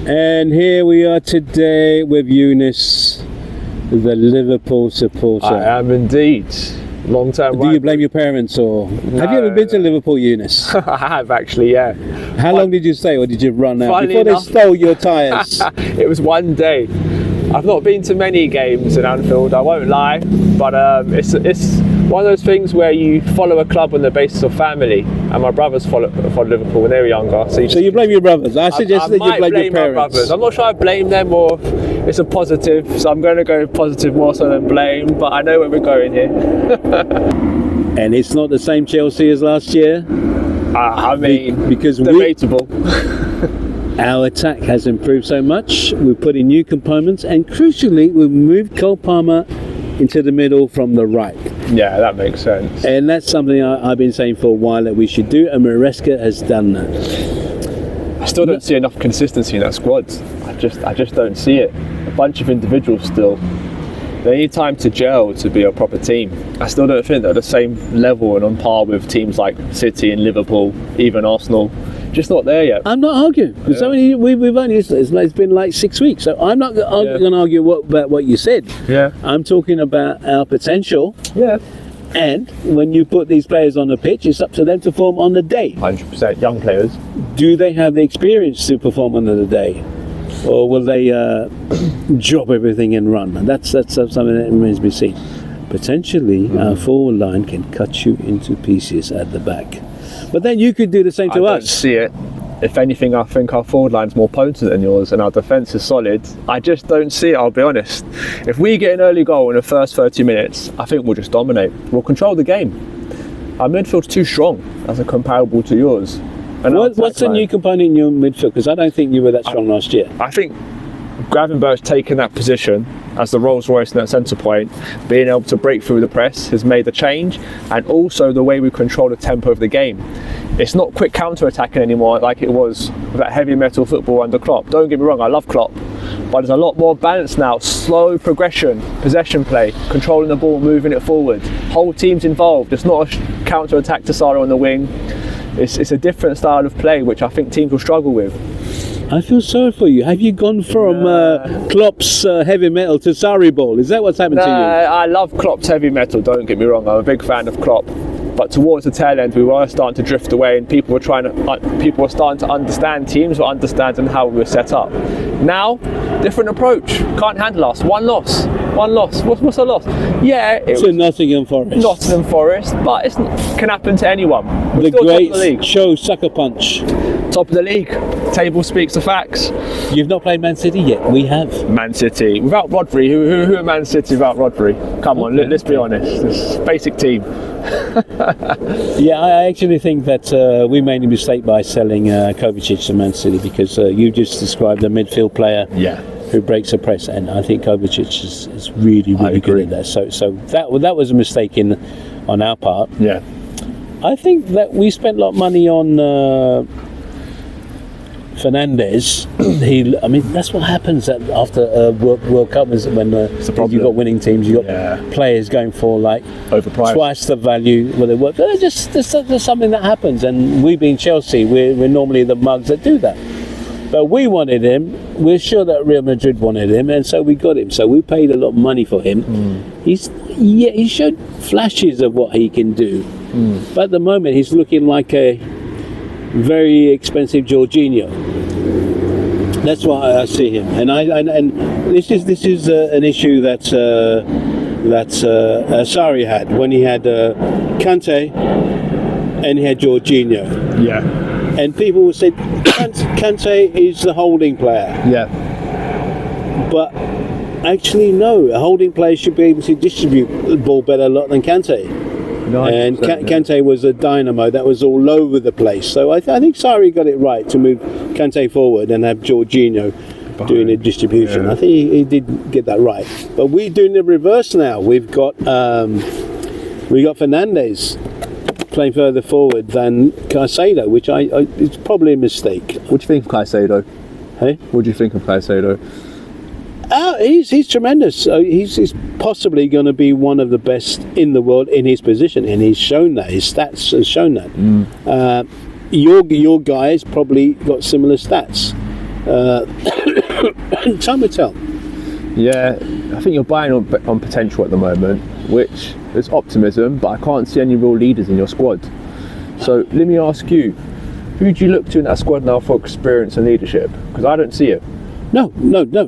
And here we are today with Eunice, the Liverpool supporter. I am indeed. Long-term. Do you blame your parents, or have you ever been to Liverpool, Eunice? I have actually, yeah. How long did you stay, or did you run out Funny before enough, they stole your tyres? It was one day. I've not been to many games in Anfield, I won't lie, but it's one of those things where you follow a club on the basis of family, and my brothers followed Liverpool when they were younger. So you blame your brothers? I suggest that you blame your parents. My brothers. I'm not sure I blame them or it's a positive, so I'm going to go positive more so than blame, but I know where we're going here. And it's not the same Chelsea as last year? I mean, because debatable. Our attack has improved so much. We've put in new components, and crucially, we've moved Cole Palmer into the middle from the right. Yeah, that makes sense. And that's something I've been saying for a while that we should do, and Maresca has done that. I still don't see enough consistency in that squad. I just don't see it. A bunch of individuals still. They need time to gel to be a proper team. I still don't think they're at the same level and on par with teams like City and Liverpool, even Arsenal. Just not there yet. I'm not arguing. Yeah. We've only it's been like 6 weeks, so I'm not going to argue about what you said. Yeah. I'm talking about our potential. Yeah. And when you put these players on the pitch, it's up to them to perform on the day. 100% young players. Do they have the experience to perform on the day, or will they drop everything and run? And that's something that remains to be seen. Potentially, our forward line can cut you into pieces at the back. But then you could do the same to us. I don't see it. If anything, I think our forward line's more potent than yours and our defence is solid. I just don't see it, I'll be honest. If we get an early goal in the first 30 minutes, I think we'll just dominate. We'll control the game. Our midfield's too strong as a comparable to yours. And what's the new component in your midfield? Because I don't think you were that strong last year. I think Gravenberch's taken that position as the Rolls Royce in that centre point, being able to break through the press has made a change, and also the way we control the tempo of the game. It's not quick counter-attacking anymore like it was with that heavy metal football under Klopp. Don't get me wrong, I love Klopp, but there's a lot more balance now. Slow progression, possession play, controlling the ball, moving it forward. Whole team's involved. It's not a counter-attack to Salah on the wing. It's a different style of play which I think teams will struggle with. I feel sorry for you. Have you gone from Klopp's heavy metal to Sarri ball? Is that what's happened to you? I love Klopp's heavy metal, don't get me wrong. I'm a big fan of Klopp. But towards the tail end, we were starting to drift away, and people were starting to understand, teams were understanding how we were set up. Now, different approach. Can't handle us. One loss. What's a loss? Yeah, it's a Nottingham Forest, but it can happen to anyone. The great show sucker punch. Top of the league. Table speaks the facts. You've not played Man City yet. We have. Man City without Rodri. Who are Man City without Rodri? Come on, let's be honest. It's a basic team. Yeah, I actually think that we made a mistake by selling Kovacic to Man City, because you just described a midfield player. Yeah. Who breaks a press, and I think Kovacic is really good at that. So that was a mistake on our part. Yeah. I think that we spent a lot of money on Fernandes. That's what happens after World Cup, is when you've got winning teams, you've got players going for like overpriced, twice the value where they work. There's something that happens, and we being Chelsea, we're normally the mugs that do that. But we wanted him. We're sure that Real Madrid wanted him, and so we got him. So we paid a lot of money for him. He showed flashes of what he can do, but at the moment he's looking like a very expensive Jorginho. That's why I see him, and this is an issue that Sarri had when he had Kante and he had Jorginho. Yeah. And people would say Kante is the holding player. Yeah. But actually, no. A holding player should be able to distribute the ball better a lot than Kante. And Kante was a dynamo that was all over the place. So I think Sarri got it right to move Kante forward and have Jorginho doing the distribution. Yeah. I think he did get that right. But we're doing the reverse now. We've got Fernandes playing further forward than Caicedo, which it's probably a mistake. What do you think of Caicedo? Hey? What do you think of Caicedo? He's tremendous. He's possibly going to be one of the best in the world in his position, and he's shown that. His stats have shown that. Your guy's probably got similar stats. Time will tell. Yeah, I think you're buying on potential at the moment, which is optimism, but I can't see any real leaders in your squad. So let me ask you, who do you look to in that squad now for experience and leadership? Because I don't see it. No.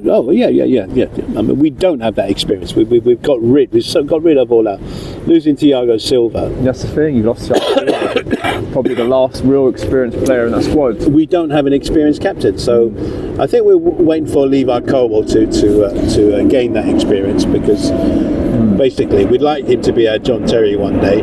Oh, yeah. I mean, we don't have that experience. We've got rid of all our losing Thiago Silva. That's the thing. You've lost Thiago Silva, probably the last real experienced player in that squad. We don't have an experienced captain, so I think we're waiting for Levi Colwell to gain that experience, because basically we'd like him to be our John Terry one day.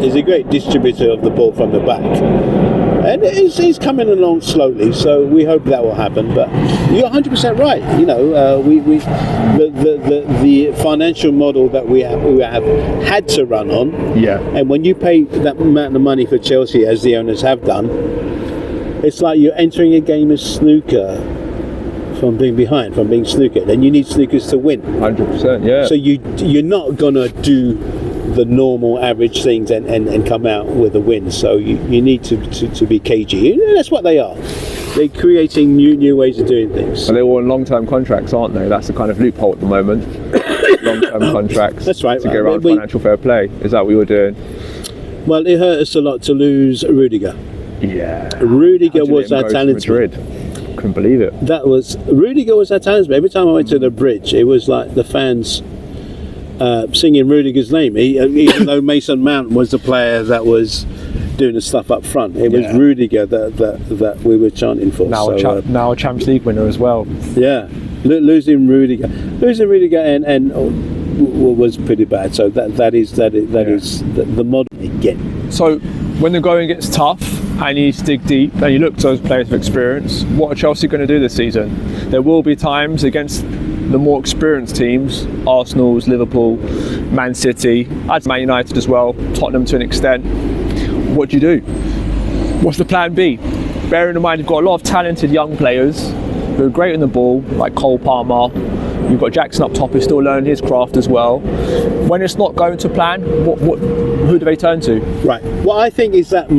He's a great distributor of the ball from the back. And he's coming along slowly, so we hope that will happen. But you're 100% right. You know, the financial model that we have had to run on. Yeah. And when you pay that amount of money for Chelsea, as the owners have done, it's like you're entering a game of snooker from being behind, from being snookered, and you need snookers to win. 100%. Yeah. So you're not gonna do the normal average things and come out with a win, so you need to be cagey. And that's what they are. They're creating new ways of doing things. And they're all on long-term contracts, aren't they? That's the kind of loophole at the moment. Long-term contracts. That's right. To get around financial fair play. Is that what you were doing? Well, it hurt us a lot to lose Rudiger. Yeah. Rudiger was our talisman. Couldn't believe it. Rudiger was our talisman. Every time I went to the bridge, it was like the fans singing Rudiger's name, even though Mason Mount was the player that was doing the stuff up front. It was Rudiger that we were chanting for. Now a Champions League winner as well. Yeah, losing Rudiger and was pretty bad. So that is the model again. So when the going gets tough and you dig deep and you look to those players of experience, what are Chelsea going to do this season? There will be times against the more experienced teams, Arsenal's, Liverpool, Man City, Man United as well, Tottenham to an extent. What do you do? What's the plan B? Bearing in mind you've got a lot of talented young players who are great on the ball, like Cole Palmer. You've got Jackson up top who's still learning his craft as well. When it's not going to plan, who do they turn to? Right. What I think is that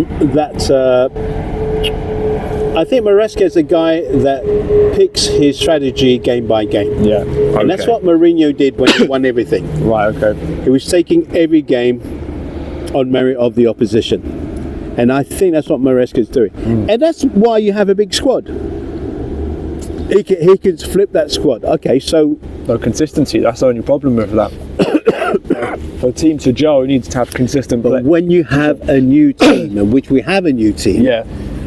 I think Maresca is a guy that picks his strategy game by game. Yeah. Okay. And that's what Mourinho did when he won everything. Right, okay. He was taking every game on merit of the opposition. And I think that's what Maresca is doing. And that's why you have a big squad. He can flip that squad. Okay, so... No consistency, that's the only problem with that. For a team to gel, you need to have consistent play. But when you have a new team, in which we have a new team... Yeah.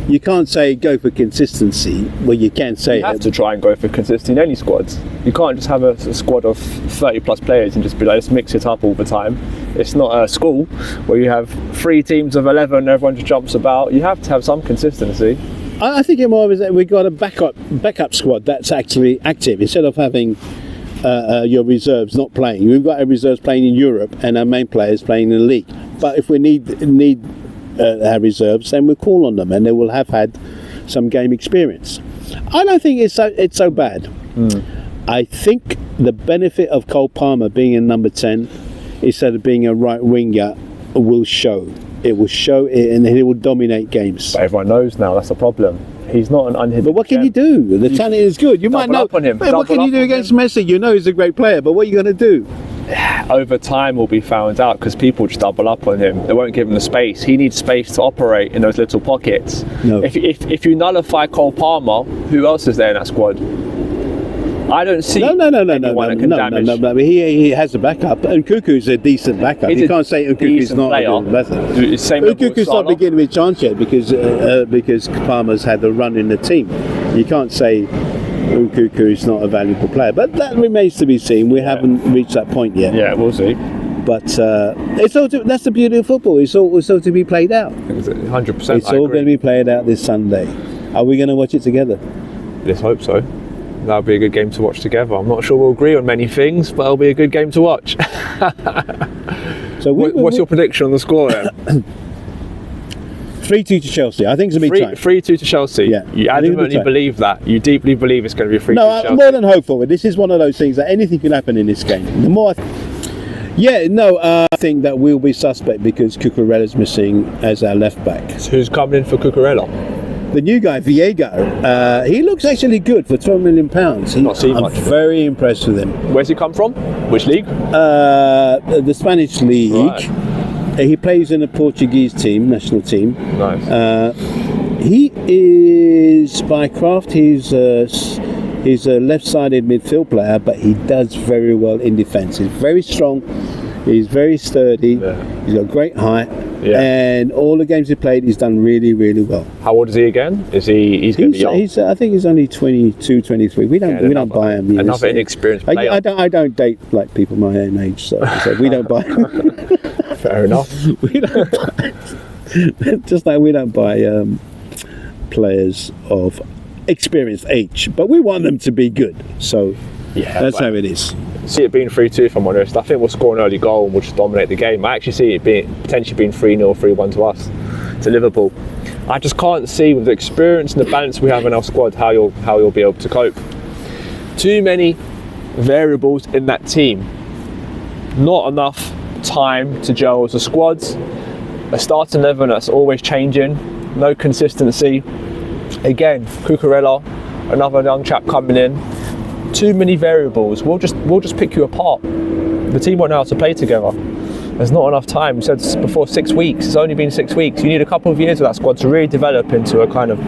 You can't say go for consistency. Well, you can say you have to try and go for consistency in any squads. You can't just have a squad of 30 plus players and just be like, let's mix it up all the time. It's not a school where you have 3 teams of 11 and everyone just jumps about. You have to have some consistency. I think it more is that we've got a backup squad that's actually active, instead of having your reserves not playing. We've got our reserves playing in Europe and our main players playing in the league. But if we need our reserves, then we'll call on them, and they will have had some game experience. I don't think it's so bad. I think the benefit of Cole Palmer being in number 10 instead of being a right winger will show. It will show it, and he will dominate games. But everyone knows now that's the problem. He's not an unhidden. But what can you do? The talent is good. You might know. On him. What can you do against Messi? You know he's a great player, but what are you going to do? Over time will be found out, because people just double up on him. They won't give him the space. He needs space to operate in those little pockets. No. If you nullify Cole Palmer, who else is there in that squad? I don't see anyone that can damage. No. He has a backup, and Cuckoo's a decent backup. You can't say Cuckoo's not a good backup. Cuckoo's not beginning with chance yet because Palmer's had the run in the team. You can't say Cuckoo is not a valuable player, but that remains to be seen. We haven't reached that point yet. Yeah, we'll see. But that's the beauty of football. It's all to be played out. 100%. It's all going to be played out this Sunday. Are we going to watch it together? Let's hope so. That'll be a good game to watch together. I'm not sure we'll agree on many things, but it'll be a good game to watch. So what's your prediction on the score then? 3-2 to Chelsea. I think it's a big time. 3-2 to Chelsea. Yeah. You adamantly believe that. You deeply believe it's going to be 3-2 to Chelsea. No, I'm more than hopeful. This is one of those things that anything can happen in this game. The more I think that we'll be suspect because Cucurella's missing as our left back. So who's coming in for Cucurella? the new guy, Viego, he looks actually good for £12 million. Not seen I'm much. very impressed with him. Where's he come from? Which league? The Spanish league. Right. He plays in a Portuguese team, national team. Nice. He is by craft. He's a left-sided midfield player, but he does very well in defence. He's very strong. He's very sturdy. Yeah. He's got great height. Yeah. And all the games he played, he's done really, really well. How old is he again? He's going to be young. I think he's only 22, 23. We don't buy him. Another inexperienced player. I don't date like people my own age, so we don't buy him. Fair enough. We don't buy, just like we don't buy players of experienced age, but we want them to be good. So Yeah, that's how it is. See it being 3-2 if I'm honest. I think we'll score an early goal and we'll just dominate the game. I actually see it potentially being 3-0, 3-1 to us, to Liverpool. I just can't see, with the experience and the balance we have in our squad, how you'll be able to cope. Too many variables in that team. Not enough time to gel as a squad. A starting 11 that's always changing. No consistency. Again, Cucurella, another young chap coming in. Too many variables. We'll just pick you apart. The team won't know how to play together. There's not enough time. We said before 6 weeks. It's only been 6 weeks. You need a couple of years of that squad to really develop into a kind of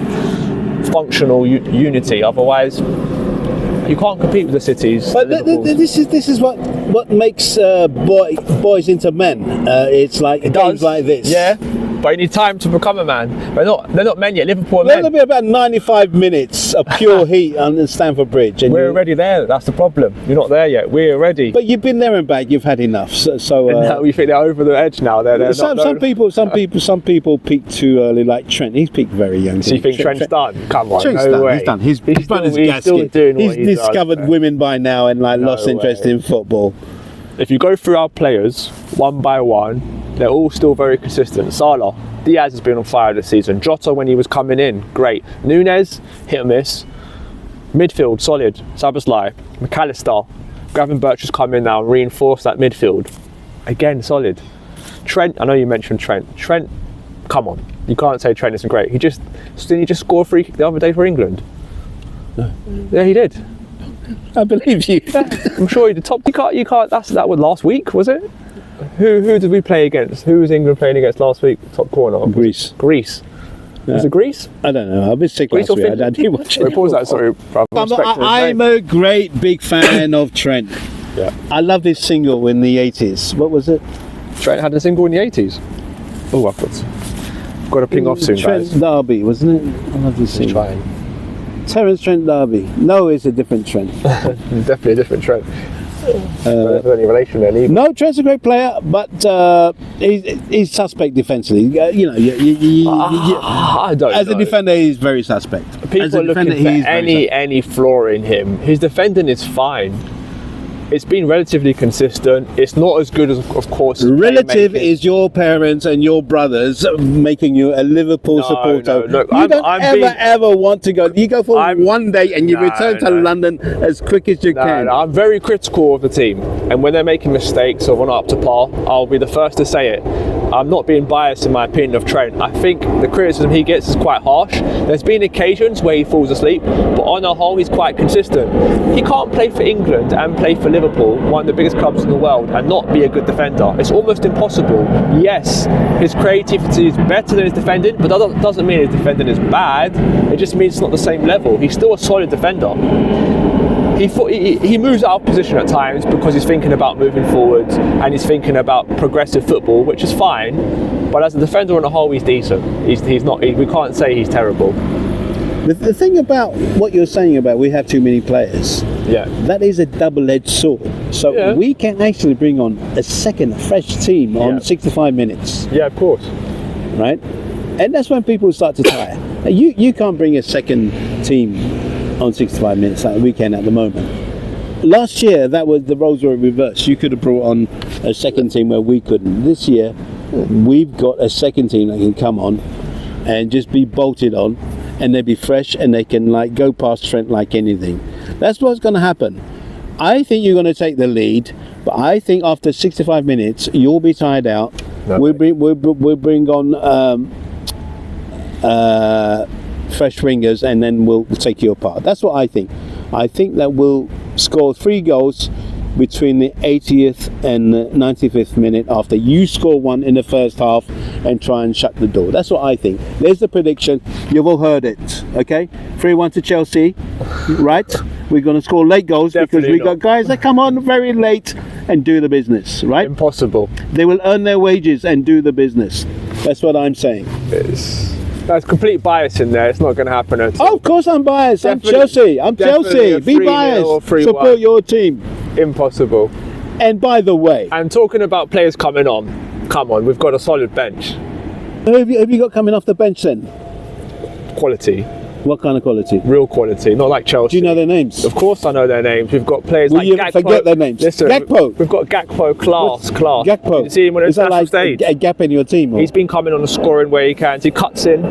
functional unity. Otherwise, you can't compete with the cities. But this is what makes boys into men. It's like games like this. Yeah. But you need time to become a man. They're not men yet. Liverpool are men. There'll be about 95 minutes of pure heat on Stamford Bridge. And we're already there. That's the problem. You're not there yet. We're ready. But you've been there and back. You've had enough. So now you think they're over the edge now. Some people peak too early, like Trent. He's peaked very young. So you think Trent's done? Come on, Trent's no done. way. He's done. He's done his gasket. He's discovered women by now and lost interest in football. If you go through our players one by one, they're all still very consistent. Salah, Diaz has been on fire this season. Jota, when he was coming in, great. Nunez, hit or miss. Midfield, solid. Szoboszlai, McAllister. Gravenberch has come in now and reinforced that midfield. Again, solid. Trent, I know you mentioned Trent. Trent, come on. You can't say Trent isn't great. Didn't he just score a free kick the other day for England? No. Yeah, he did. I believe you. I'm sure he did. You can't. That was last week, was it? Who did we play against? Who was England playing against last week? Top corner. Greece. Greece. Yeah. Was it Greece? I don't know. I've been sick Greece last week. I didn't watch it. Pause that. Sorry, brother. I'm a great big fan of Trent. Yeah. I love this single in the 80s. What was it? Trent had a single in the 80s. Oh, I've got to ping off soon, Trent guys. Derby, wasn't it? I love this single. Trying. Terence Trent Derby. No, it's a different Trent. Definitely a different Trent. There's any relation there, either. No, Trent's a great player, but he's suspect defensively. I don't as know. a defender, he's very suspect. People are looking for any flaw in him. His defending is fine. It's been relatively consistent. It's not as good as, of course, relative is your parents and your brothers making you a Liverpool supporter. No, look, you don't ever want to go. You go for one day and you return to London as quick as you can. No, I'm very critical of the team, and when they're making mistakes or not up to par, I'll be the first to say it. I'm not being biased in my opinion of Trent. I think the criticism he gets is quite harsh. There's been occasions where he falls asleep, but on the whole, he's quite consistent. He can't play for England and play for Liverpool, one of the biggest clubs in the world, and not be a good defender. It's almost impossible. Yes, his creativity is better than his defending, but that doesn't mean his defending is bad. It just means it's not the same level. He's still a solid defender. He moves out of position at times because he's thinking about moving forwards and he's thinking about progressive football, which is fine. But as a defender on the whole, he's decent. He's not. We can't say he's terrible. The thing about what you're saying about we have too many players, that is a double-edged sword. So we can actually bring on a second fresh team on 65 minutes. Yeah, of course. Right? And that's when people start to tire. You can't bring a second team on 65 minutes like we can at the moment. Last year, that was the roles were reversed. You could have brought on a second team where we couldn't. This year, we've got a second team that can come on and just be bolted on, and they be fresh and they can go past Trent like anything. That's what's going to happen. I think you're going to take the lead, but I think after 65 minutes you'll be tired out. We'll bring on fresh wingers, and then we'll take you apart. That's what I think. I think that we'll score 3 goals between the 80th and the 95th minute after you score 1 in the first half and try and shut the door. That's what I think. There's the prediction. You've all heard it, okay? 3-1 to Chelsea, right? We're going to score late goals because we got guys that come on very late and do the business, right? Impossible. They will earn their wages and do the business. That's what I'm saying. There's complete bias in there. It's not going to happen at all. Oh, of course I'm biased. I'm Chelsea. I'm Chelsea. Be biased. Support your team. Impossible. And by the way, and talking about players coming on, come on, we've got a solid bench. Who have you got coming off the bench then? Quality. What kind of quality? Real quality, not like Chelsea. Do you know their names? Of course I know their names. We've got players like Gakpo. Forget their names. Listen, Gakpo. We've got Gakpo, class. Gakpo. You see him on the Is that international like stage. a gap in your team? Or? He's been coming on the scoring where he can. He cuts in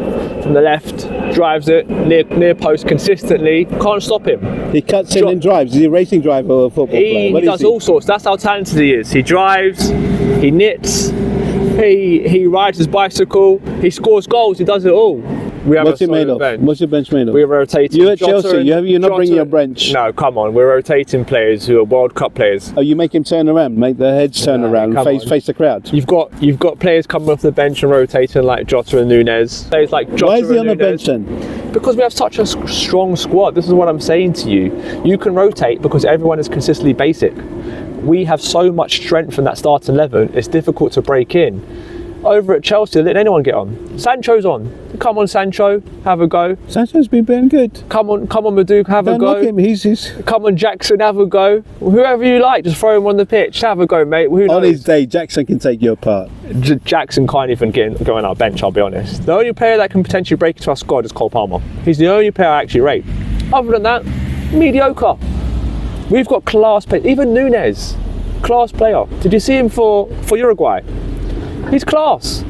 from the left, drives it near post consistently. Can't stop him. He cuts in and drives. Is he a racing driver or a football player? He does all sorts. That's how talented he is. He drives, he knits, he rides his bicycle, he scores goals, he does it all. We have What's it made of? Bench. What's your bench made of? We're rotating. You at Chelsea, you're not bringing your bench. No, come on. We're rotating players who are World Cup players. Oh, you make him turn around, make their heads turn around, face the crowd. You've got players coming off the bench and rotating like Jota and Nunez. Players like Jota. Why is he on the bench then? Because we have such a strong squad. This is what I'm saying to you. You can rotate because everyone is consistently basic. We have so much strength in that starting 11. It's difficult to break in. Over at Chelsea, let anyone get on. Sancho's on. Come on, Sancho, have a go. Sancho's been playing good. Come on, Maduke, have a go. Knock him. He's... Come on, Jackson, have a go. Whoever you like, just throw him on the pitch. Have a go, mate. Who knows? On his day, Jackson can take you apart. Jackson can't even go on our bench, I'll be honest. The only player that can potentially break into our squad is Cole Palmer. He's the only player I actually rate. Other than that, mediocre. We've got class players. Even Nunez, class player. Did you see him for Uruguay? He's class.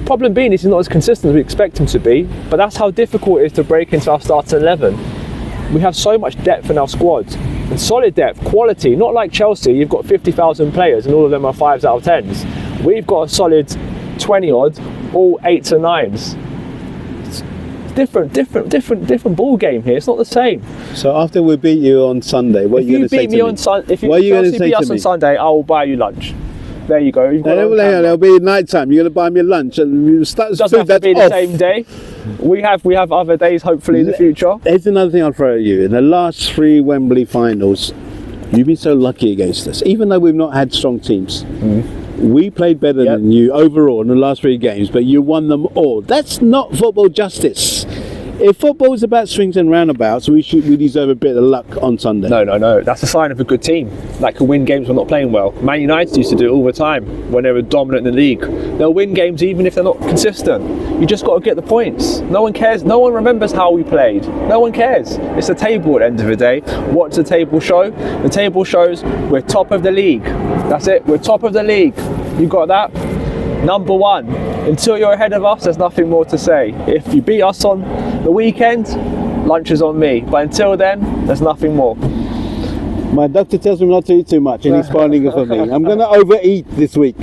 Problem being is he's not as consistent as we expect him to be, but that's how difficult it is to break into our starting 11. We have so much depth in our squad, and solid depth, quality, not like Chelsea, you've got 50,000 players and all of them are 5s out of 10s. We've got a solid 20 odd, all 8s and 9s. It's different ball game here, it's not the same. So after we beat you on Sunday, what are you going to say to me? If you beat us on Sunday, I will buy you lunch. There you go. It'll be night time. You're going to buy me lunch, and you start. It doesn't have to be the same day. We have other days, hopefully, in the future. Here's another thing I'll throw at you. In the last 3 Wembley finals, you've been so lucky against us. Even though we've not had strong teams, we played better than you overall in the last 3 games, but you won them all. That's not football justice. If football is about swings and roundabouts, we deserve a bit of luck on Sunday. No. That's a sign of a good team that can win games when not playing well. Man United used to do it all the time when they were dominant in the league. They'll win games even if they're not consistent. You just got to get the points. No one cares. No one remembers how we played. No one cares. It's a table at the end of the day. What does the table show? The table shows we're top of the league. That's it. We're top of the league. You got that? Number 1. Until you're ahead of us, there's nothing more to say. If you beat us on the weekend, lunch is on me. But until then, there's nothing more. My doctor tells me not to eat too much, and he's spoiling it for me. I'm going to overeat this week.